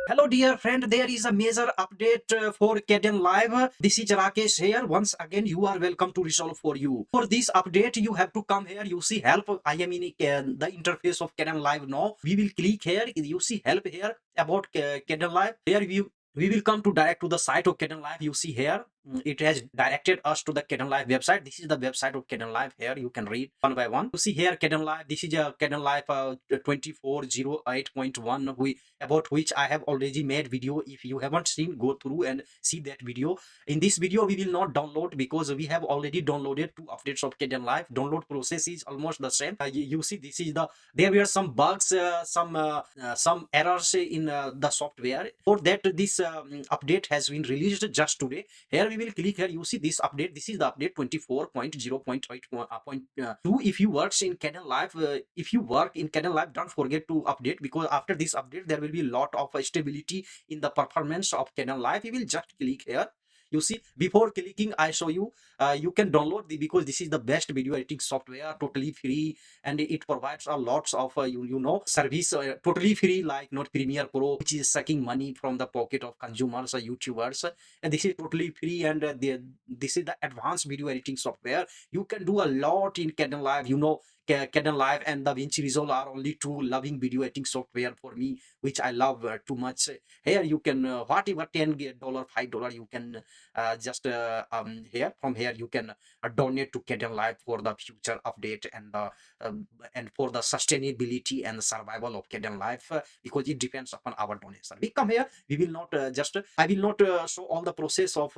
Hello dear friend, there is a major update for Kdenlive. This is Rakesh here. Once again, you are welcome to resolve for you. For this update, you have to come here. You see help. I am in the interface of Kdenlive now. We will click here. You see help here about Kdenlive. Here we will come to direct to the site of Kdenlive. You see here, it has directed us to the Kdenlive website. This is the website of Kdenlive. Here you can read one by one. You see here Kdenlive. This is a Kdenlive 24.08.1, about which I have already made video. If you haven't seen, go through and see that video. In this video, we will not download because we have already downloaded 2 updates of Kdenlive. Download process is almost the same. You see, this is there were some bugs, some errors in the software. For that, this update has been released just today. Here we will click here. You see this update. This is the update 24.0.8.2. If you work in Kdenlive, don't forget to update, because after this update there will be a lot of stability in the performance of Kdenlive. You will just click here. You see, before clicking, I show you, you can download because this is the best video editing software, totally free, and it provides a lots of service, totally free, like not Premiere Pro, which is sucking money from the pocket of consumers or YouTubers. And this is totally free, and this is the advanced video editing software. You can do a lot in Kdenlive. Kdenlive and DaVinci Resolve are only two loving video editing software for me, which I love too much. Here you can whatever $10, $5 you can here, from here you can donate to Kdenlive for the future update and for the sustainability and survival of Kdenlive, because it depends upon our donation. We come here, we will not I will not show all the process of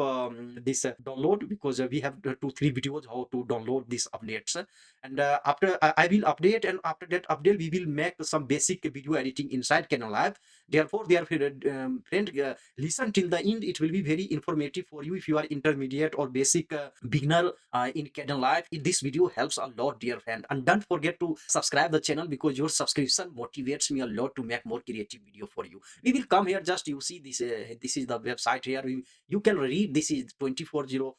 this download, because we have 2-3 videos how to download these updates. And after I will update, and after that update we will make some basic video editing inside Kdenlive. Therefore, dear friend, listen till the end. It will be very informative for you if you are intermediate or basic beginner in Kdenlive. This video helps a lot, dear friend. And don't forget to subscribe the channel, because your subscription motivates me a lot to make more creative video for you. We will come here. Just you see this. This is the website here. You can read. This is 0.8.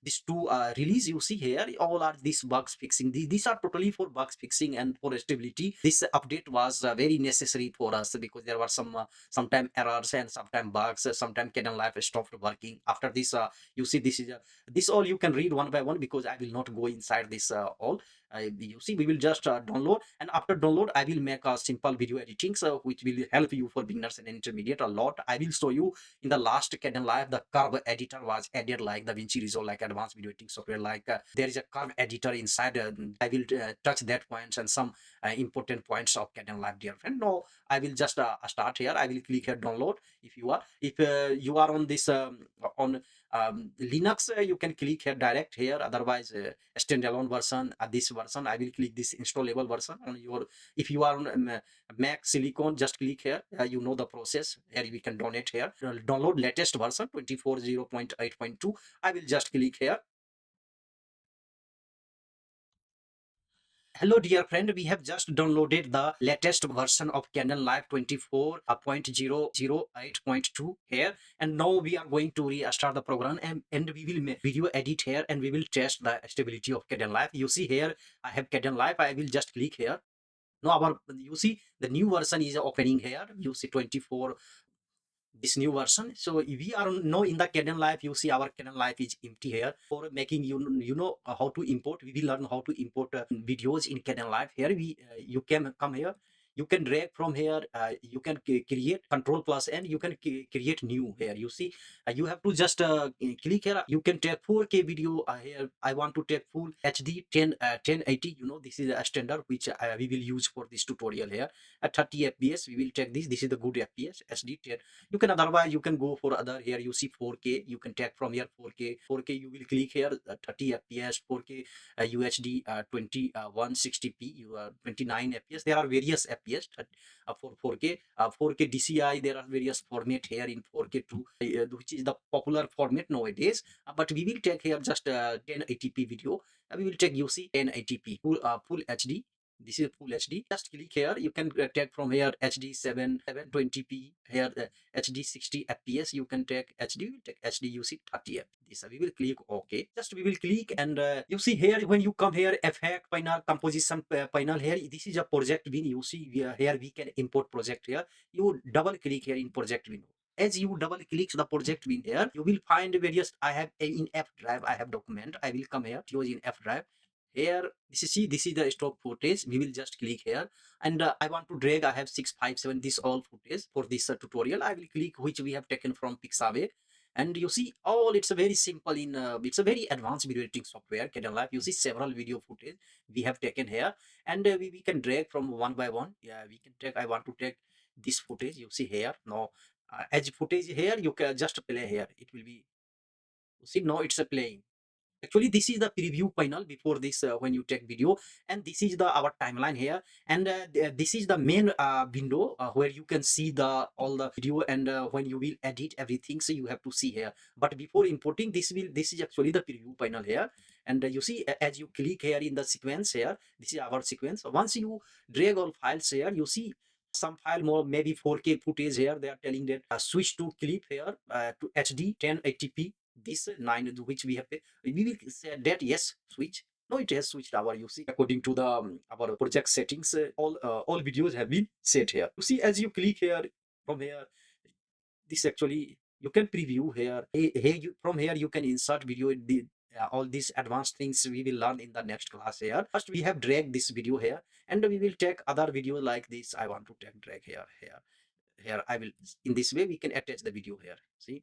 These two release. You see here, all are these bugs fixing. These are totally for bugs fixing and for stability. This update was very necessary for us, because there were sometime errors and sometime bugs. Sometime Kdenlive stopped working. After this, you see, this all you can read one by one, because I will not go inside this all. You see, we will just download, and after download I will make a simple video editing, so which will help you for beginners and intermediate a lot. I will show you in the last Kdenlive the curve editor was added, like DaVinci Resolve, like advanced video editing software, like there is a curve editor inside. I will touch that points and some important points of Kdenlive, dear friend. Now I will just start here. I will click here download. If you are on this on Linux, you can click here direct here. Otherwise, standalone version, this version, I will click this installable version on your. If you are on Mac Silicon, just click here. You know the process. Here we can donate here. Download latest version 24.0.8.2. I will just click here. Hello dear friend, we have just downloaded the latest version of Kdenlive 24.0.8.2 here, and now we are going to restart the program, and we will make video edit here, and we will test the stability of Kdenlive. You see here, I have Kdenlive. I will just click here. Now you see the new version is opening here. You see 24, this new version. So we are now in the Kdenlive. You see our Kdenlive is empty here. For making how to import, we will learn how to import videos in Kdenlive. Here you can come here. You can drag from here. You can create Control plus, and you can create new here. You see, you have to just click here. You can take 4K video here. I want to take full HD 1080. This is a standard which we will use for this tutorial here. At 30 FPS, we will take this. This is the good FPS SD 10. You can, otherwise you can go for other. Here you see 4K. You can take from here 4K. You will click here 30 FPS, 4K UHD 2160p, 29 FPS. There are various FPS for 4K. 4K DCI, there are various format here in 4K too, which is the popular format nowadays. But we will take here just 1080p video. We will take, you see, 1080p full HD. This is full HD. Just click here. You can take from here HD 720p. Here HD 60 FPS. You can take HD. You take HD. You see 30 FPS. We will click OK. Just we will click and you see here when you come here effect panel composition panel here. This is a project bin. You see here we can import project here. You double click here in project window. As you double click the project bin here, you will find various. I have in F drive. I have document. I will come here. Choose in F drive. Here this is the stock footage. We will just click here and I want to drag. I have 657 this all footage for this tutorial. I will click which we have taken from Pixabay, and you see all it's a very simple in it's a very advanced video editing software Kdenlive. You see several video footage we have taken here, and we can drag from one by one. Yeah, we can take. I want to take this footage. You see here now as footage here you can just play here. It will be, you see now it's a playing. Actually this is the preview panel before this when you take video, and this is the our timeline here, and this is the main window where you can see the all the video, and when you will edit everything, so you have to see here. But before importing this is actually the preview panel here, and you see as you click here in the sequence here, this is our sequence. Once you drag all files here, you see some file more maybe 4K footage here. They are telling that switch to clip here to HD 1080p. This 9 which we have, we will say that yes switch. No, it has switched our, you see according to the our project settings. All videos have been set here. You see as you click here from here, this actually you can preview here. Here you, from here you can insert video in the all these advanced things we will learn in the next class here. First we have dragged this video here, and we will take other video like this. I want to take drag here I will, in this way we can attach the video here. See,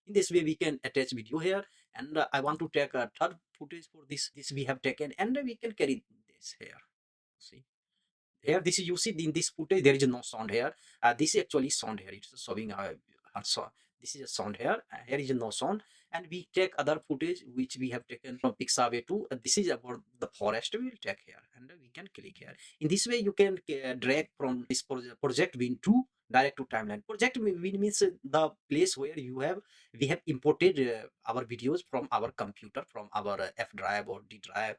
in this way we can attach video here, and I want to take a third footage for this we have taken, and we can carry this here. See here, this is, you see in this footage there is no sound here. This is actually sound here. It's showing so this is a sound here. Here is no sound, and we take other footage which we have taken from Pixabay too. This is about the forest. We will take here, and we can click here. In this way you can drag from this project bin to direct to timeline. Project bin means the place where you have, we have imported our videos from our computer, from our F drive or D drive.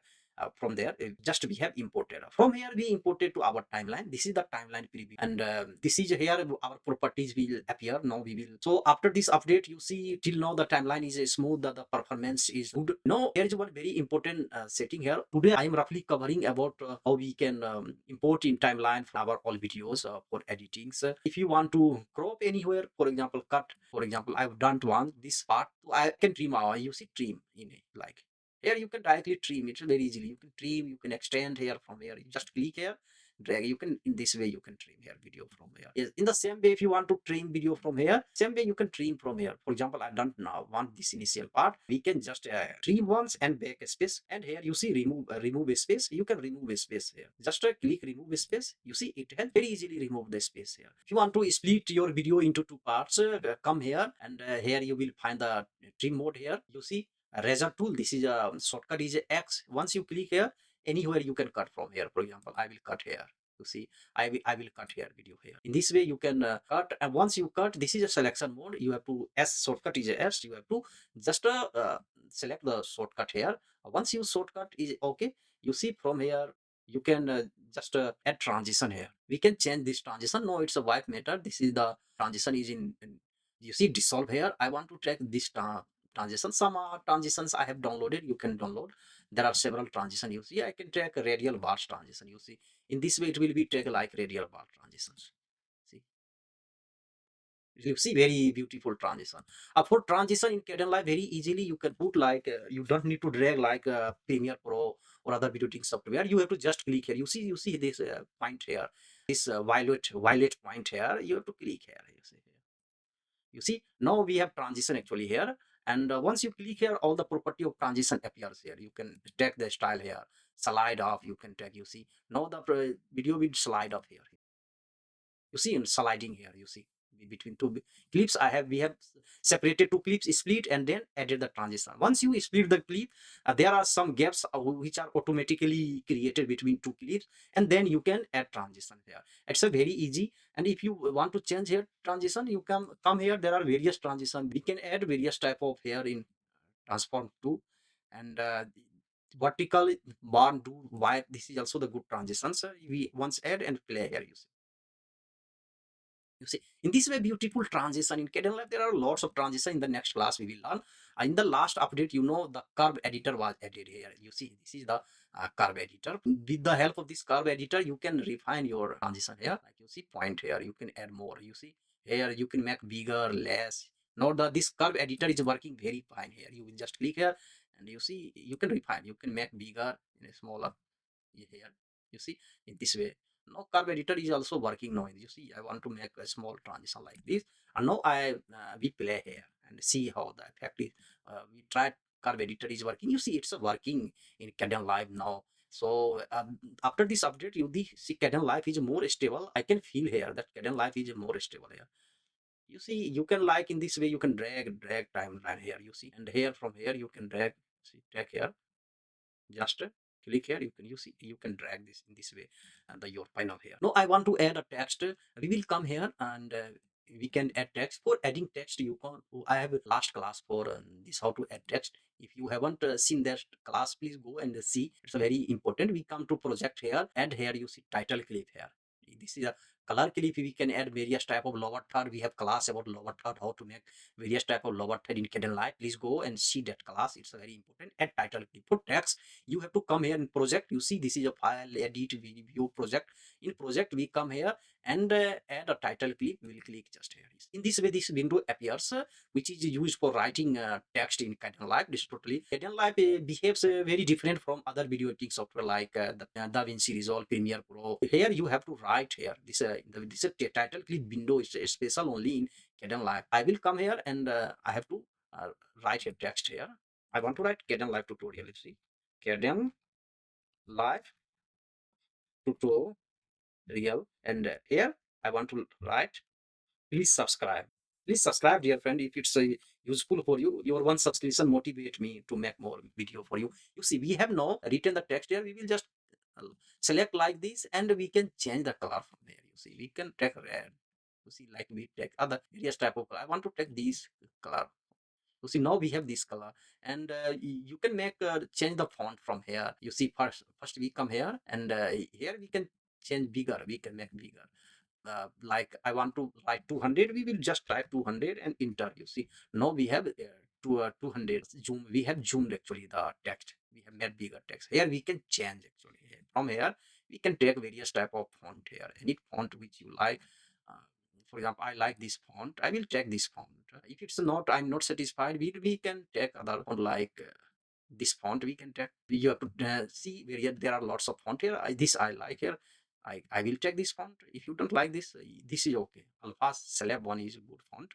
From there just we have imported. From here we imported to our timeline. This is the timeline preview, and this is here our properties will appear. Now we will, so after this update you see till now the timeline is smooth, the performance is good. Now there is one very important setting here. Today I am roughly covering about how we can import in timeline for our all videos for editing. So if you want to crop anywhere, for example cut, for example I've done one this part, I can trim you see trim in it, like here you can directly trim it very easily. You can trim, you can extend here from here. You just click here, drag. You can, in this way you can trim here video from here. Yes, in the same way if you want to trim video from here, same way you can trim from here. For example, I don't now want this initial part. We can just trim once and back a space, and here you see remove a space. You can remove a space here. Just click remove a space. You see it has very easily remove the space here. If you want to split your video into two parts, come here, and here you will find the trim mode here. You see razor tool. This is a shortcut is X. Once you click here, anywhere you can cut from here. For example, I will cut here. You see, I will cut here video here. In this way you can cut, and once you cut, this is a selection mode. You have to, S shortcut is a S. You have to just select the shortcut here. Once you shortcut is okay, you see from here you can just add transition here. We can change this transition. No, it's a wipe method. This is the transition is in you see dissolve here. I want to check this transition. Some transitions I have downloaded. You can download. There are several transitions. You see, I can take a radial bars transition. You see, in this way it will be take like radial bar transitions. See, you see very beautiful transition. For transition in Kdenlive very easily you can put like you don't need to drag like Premiere Pro or other video editing software. You have to just click here. You see this point here, this violet point here. You have to click here. You see now we have transition actually here, and once you click here, all the property of transition appears here. You can take the style here, slide off. You can take. You see now the video will slide off here. You see in sliding here. You see between two clips we have separated two clips, split, and then added the transition. Once you split the clip, there are some gaps which are automatically created between two clips, and then you can add transition here. It's a very easy. And if you want to change here transition, you come here. There are various transition. We can add various type of here in transform too, and vertical bar do why this is also the good transition. So we once add and play here, you see in this way beautiful transition in Kdenlive. There are lots of transition. In the next class we will learn. In the last update, the curve editor was added here. You see, this is the curve editor. With the help of this curve editor, you can refine your transition here. Like you see point here, you can add more. You see here, you can make bigger, less. Now this curve editor is working very fine here. You will just click here and you see you can refine, you can make bigger and smaller here. You see in this way. Now curve editor is also working now. You see, I want to make a small transition like this, and now I we play here and see how the effect is. We tried curve editor is working. You see, it's working in Kdenlive now. So after this update, see Kdenlive is more stable. I can feel here that Kdenlive is more stable here. You see, you can like in this way, you can drag timeline here. You see, and here from here you can drag. See, drag here, just click here, you see you can drag this in this way, and your panel here. Now I want to add a text. We will come here and we can add text. For adding text, you can, I have a last class for this how to add text. If you haven't seen that class, please go and see. It's very important. We come to project here, and here you see title clip here. This is a color clip. We can add various type of lower third. We have class about lower third, how to make various type of lower third in Kdenlive. Please go and see that class. It's very important. Add title clip. For text, you have to come here in project. You see, this is a file edit view project. In project, we come here and add a title clip. We will click just here. In this way, this window appears, which is used for writing text in Kdenlive. This totally Kdenlive behaves very different from other video editing software like the DaVinci Resolve, Premiere Pro. Here you have to write here. This title clip window is special only in Kdenlive. I will come here and I have to write a text here. I want to write Kdenlive tutorial. You see, Kdenlive tutorial, and here I want to write, please subscribe. Please subscribe, dear friend. If it's useful for you, your one subscription motivate me to make more video for you. You see, we have now written the text here. We will just uh, select like this, and we can change the color from there. You see, we can take red. You see, like we take other various type of color. I want to take this color. You see, now we have this color, and you can make change the font from here. You see, first we come here, and here we can change bigger. We can make bigger. Like I want to write 200, we will just type 200 and enter. You see, now we have 200 zoom. We have zoomed actually the text. We have made bigger text. Here we can change actually. From here we can take various type of font here. Any font which you like. Uh, for example, I like this font. I will take this font. If it's not, I'm not satisfied. We can take other font like this font. We can take. You have to see where there are lots of font here. This I like here. I will take this font. If you don't like this, this is okay. Alpha Celeb one is a good font.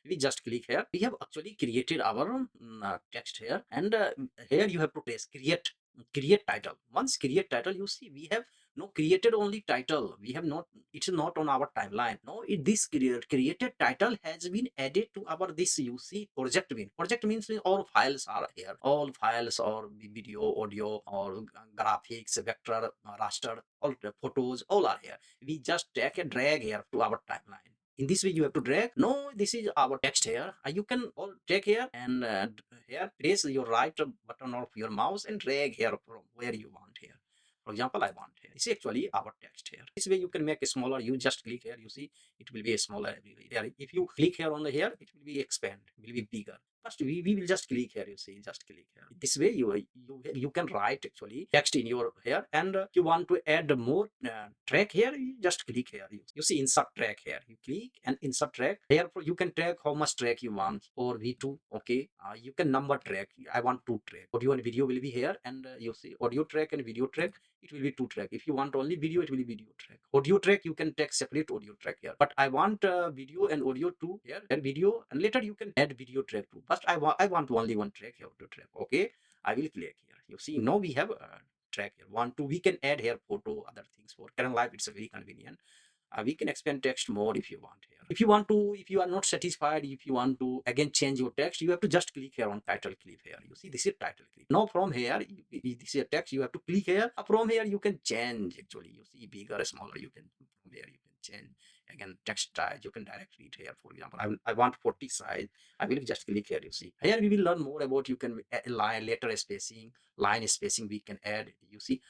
We just click here. We have actually created our text here, and here you have to press create title. Once create title, you see we have no created only title. We have not. It's not on our timeline. No, this created title has been added to our this. You see project bin. Project means all files are here. All files or video, audio, or graphics, vector, raster, all the photos, all are here. We just take a drag here to our timeline. In this way, you have to drag. No, this is our text here. You can all take here and here place your right button of your mouse and drag here from where you want here. For example, I want here. This is actually our text here. This way you can make it smaller. You just click here. You see it will be a smaller everywhere. If you click here on the here, it will be expand. It will be bigger. First, we will just click here. You see, just click here. This way you can write actually text in your here, and you want to add more track here. You just click here. You see insert track here. You click and insert track here. You can track how much track you want or V2. Okay, you can number track. I want 2 track. Audio and video will be here, and you see audio track and video track. It will be 2 track. If you want only video, it will be video track. Audio track, you can take separate audio track here. But I want video and audio too here, and video, and later you can add video track too. But I want only one track here, audio track. Okay, I will click here. You see, now we have a track here. 1, 2. We can add here photo, other things for Kdenlive. It's a very convenient. We can expand text more if you want here. If you are not satisfied, if you want to again change your text, you have to just click here on title clip here. You see, this is title clip. Now from here, this is a text, you have to click here. From here, you can change actually. You see, bigger, smaller, you can, from here, you can change again text size, you can directly read here. For example, I want 40 size, I will just click here. You see here we will learn more about, you can line letter spacing, line spacing we can add. You see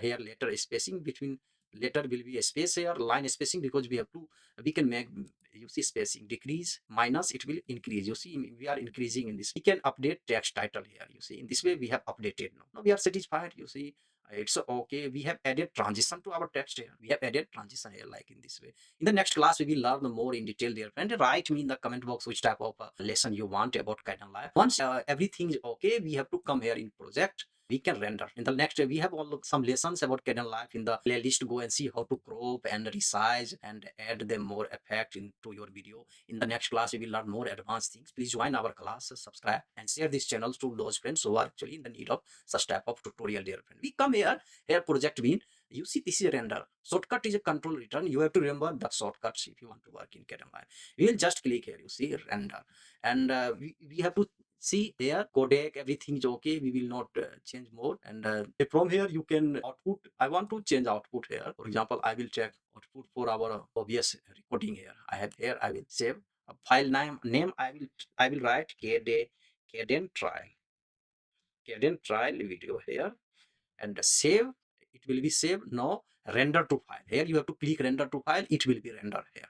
here letter spacing between letter will be a space here, line spacing, because we have to, we can make, you see spacing decrease minus it will increase. You see we are increasing in this. We can update text title here. You see in this way we have updated. Now we are satisfied. You see it's okay. We have added transition to our text here. We have added transition here like in this way. In the next class we will learn more in detail there, and write me in the comment box which type of lesson you want about Kdenlive. Once everything is okay, we have to come here in project, we can render. In the next we have all some lessons about Kdenlive in the playlist. Go and see how to crop and resize and add them more effect into your video. In the next class we will learn more advanced things. Please join our class, subscribe and share these channels to those friends who are actually in the need of such type of tutorial, dear friend. We come here project bean. You see this is render. Shortcut is a control return. You have to remember the shortcuts if you want to work in Kdenlive. We will just click here. You see render, and we have to see here codec, everything is okay. We will not change more. And from here you can output. I want to change output here. For example, I will check output for our obvious recording here. I have here. I will save a file name. I will write Kden trial video here, and save. It will be saved. Now render to file. Here you have to click render to file. It will be rendered here.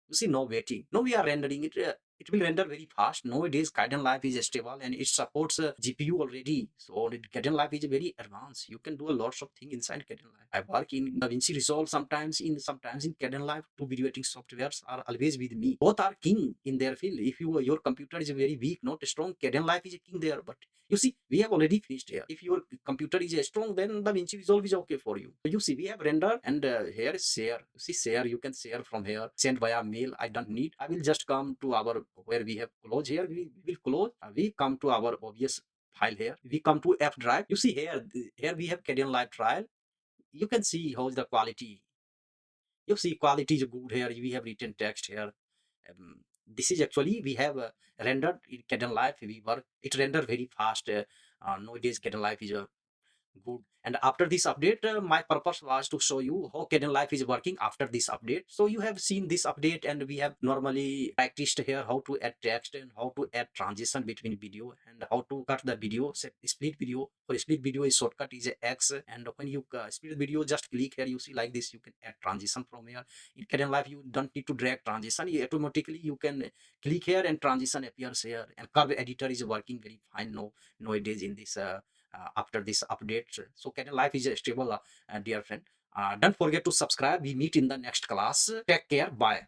You see, no waiting. No, we are rendering it. It will render very fast. Nowadays, Kdenlive is stable and it supports GPU already. So Kdenlive is very advanced. You can do a lots of things inside Kdenlive. I work in DaVinci Resolve sometimes in Kdenlive. Two video editing softwares are always with me. Both are king in their field. If your computer is very weak, not strong, Kdenlive is a king there. But you see, we have already finished here. If your computer is strong, then DaVinci Resolve is okay for you. You see, we have render, and here is share. You see, share. You can share from here. Send via mail. I don't need. I will just come to our where we have close here. We will close. We come to our obvious file here. We come to F drive. You see here we have Kdenlive trial. You can see how's the quality. You see quality is good here. We have written text here. This is actually we have rendered in Kdenlive. We work it render very fast. Nowadays Kdenlive is good. And after this update, my purpose was to show you how Kdenlive is working after this update. So you have seen this update, and we have normally practiced here how to add text and how to add transition between video and how to cut the video. Split video. For split video, is shortcut is a X, and when you split video, just click here. You see like this, you can add transition from here. In Kdenlive, you don't need to drag transition. You automatically you can click here and transition appears here. And curve editor is working very fine nowadays in this. After this update. So Kdenlive is stable, dear friend. Don't forget to subscribe. We meet in the next class. Take care. Bye.